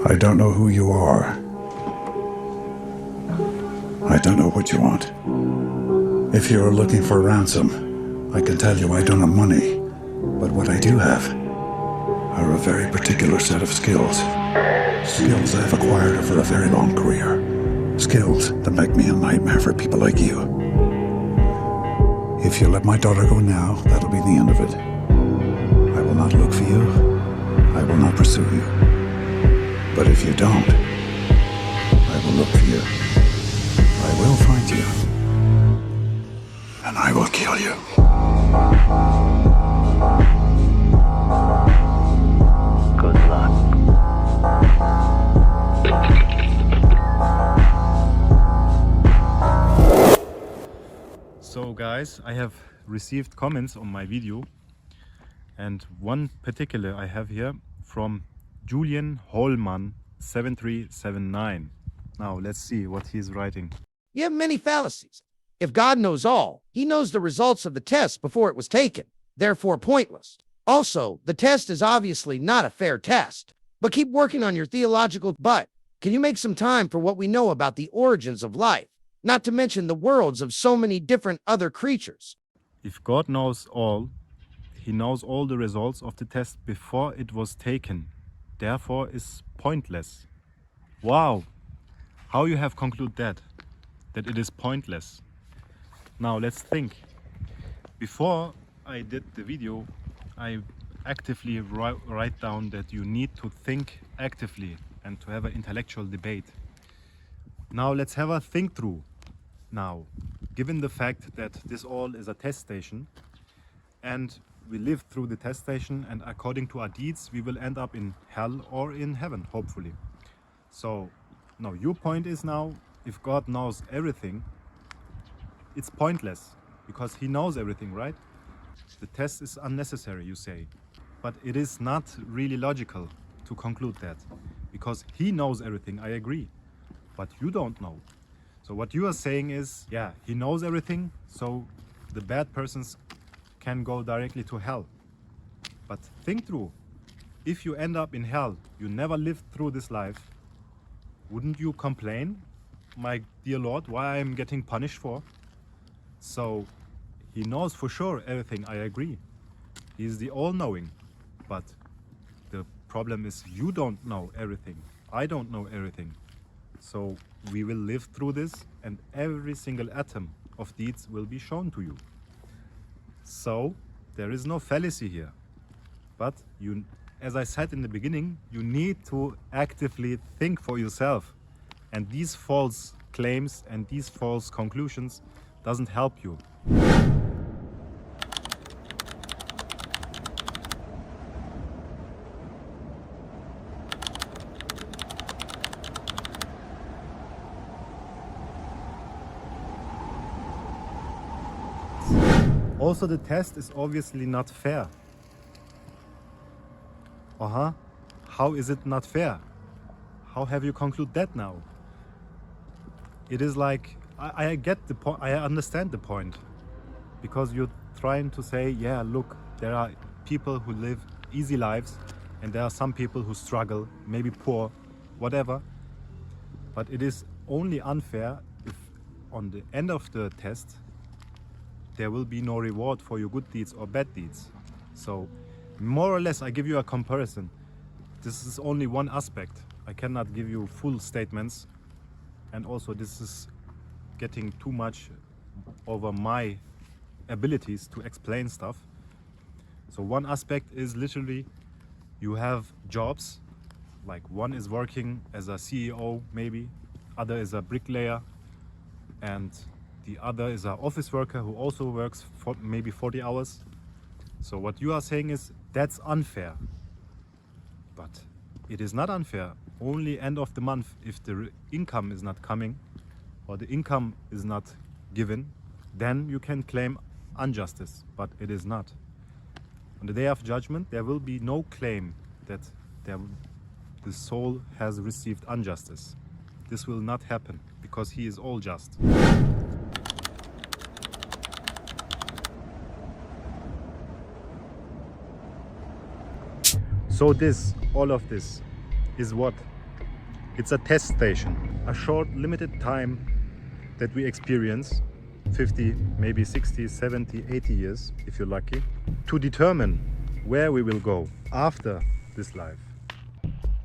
I don't know who you are. I don't know what you want. If you're looking for ransom, I can tell you I don't have money. But what I do have are a very particular set of skills. Skills I've acquired over a very long career. Skills that make me a nightmare for people like you. If you let my daughter go now, that'll be the end of it. I will not look for you. I will not pursue you. But if you don't, I will look for you. I will find you. And I will kill you. Good luck. So guys, I have received comments on my video, and one particular I have here from Julian Holman 7379. Now let's see what he's writing. You have many fallacies. If God knows all, he knows the results of the test before it was taken, therefore pointless. Also, the test is obviously not a fair test. But keep working on your theological butt. Can you make some time for what we know about the origins of life? Not to mention the worlds of so many different other creatures. If God knows all, he knows all the results of the test before it was taken, therefore is pointless. Wow, how you have concluded that it is pointless. Now let's think. Before I did the video, I actively write down that you need to think actively and to have an intellectual debate. Now let's have a think through. Now, given the fact that this all is a test station and we live through the test station, and according to our deeds we will end up in hell or in heaven, hopefully. So now your point is, now if God knows everything, it's pointless because he knows everything, right? The test is unnecessary, you say, but it is not really logical to conclude that, because he knows everything. I agree, but you don't know. So what you are saying is, yeah, he knows everything, so the bad persons can go directly to hell. But think through, if you end up in hell, you never lived through this life, wouldn't you complain, my dear Lord, why I'm getting punished for? So he knows for sure everything, I agree. He's the all-knowing, but the problem is you don't know everything. I don't know everything. So we will live through this, and every single atom of deeds will be shown to you. So there is no fallacy here. But you, as I said in the beginning, you need to actively think for yourself. And these false claims and these false conclusions doesn't help you. Also, the test is obviously not fair. How is it not fair? How have you concluded that now? It is like, I get the point, I understand the point. Because you're trying to say, yeah, look, there are people who live easy lives and there are some people who struggle, maybe poor, whatever. But it is only unfair if on the end of the test there will be no reward for your good deeds or bad deeds. So more or less I give you a comparison. This is only one aspect. I cannot give you full statements, and also this is getting too much over my abilities to explain stuff. So one aspect is literally you have jobs, like one is working as a CEO maybe, other is a bricklayer, and the other is an office worker who also works for maybe 40 hours. So what you are saying is that's unfair. But it is not unfair. Only end of the month, if the income is not coming or the income is not given, then you can claim injustice, but it is not. On the day of judgment, there will be no claim that the soul has received injustice. This will not happen because he is all just. So all of this is what? It's a test station, a short, limited time that we experience, 50, maybe 60, 70, 80 years, if you're lucky, to determine where we will go after this life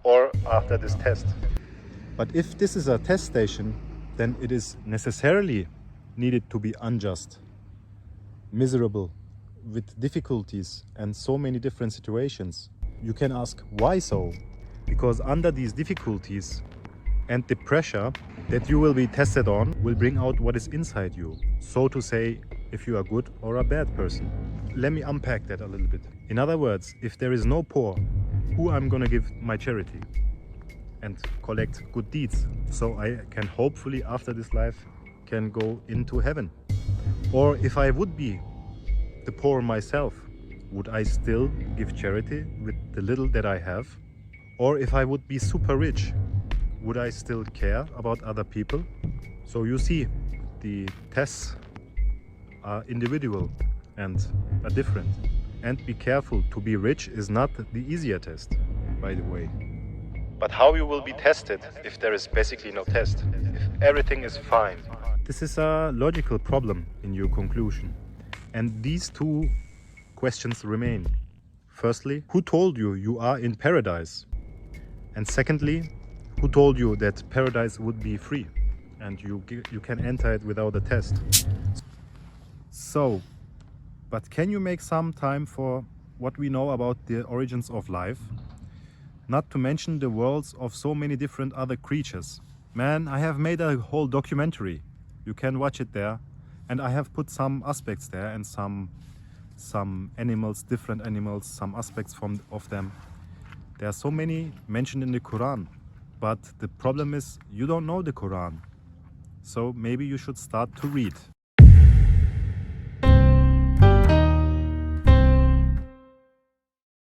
or after this test. But if this is a test station, then it is necessarily needed to be unjust, miserable, with difficulties and so many different situations. You can ask, why so? Because under these difficulties and the pressure that you will be tested on will bring out what is inside you. So to say, if you are good or a bad person. Let me unpack that a little bit. In other words, if there is no poor, who I'm gonna give my charity and collect good deeds, so I can hopefully after this life can go into heaven. Or if I would be the poor myself, would I still give charity with the little that I have? Or if I would be super rich, would I still care about other people? So you see, the tests are individual and are different. And be careful, to be rich is not the easier test, by the way. But how you will be tested if there is basically no test, if everything is fine? This is a logical problem in your conclusion. And these two questions remain. Firstly, who told you you are in paradise? And secondly, who told you that paradise would be free and you can enter it without a test? So, but can you make some time for what we know about the origins of life? Not to mention the worlds of so many different other creatures. Man, I have made a whole documentary. You can watch it there. And I have put some aspects there and some animals, different animals, some aspects of them. There are so many mentioned in the Quran. But the problem is you don't know the Quran. So maybe you should start to read.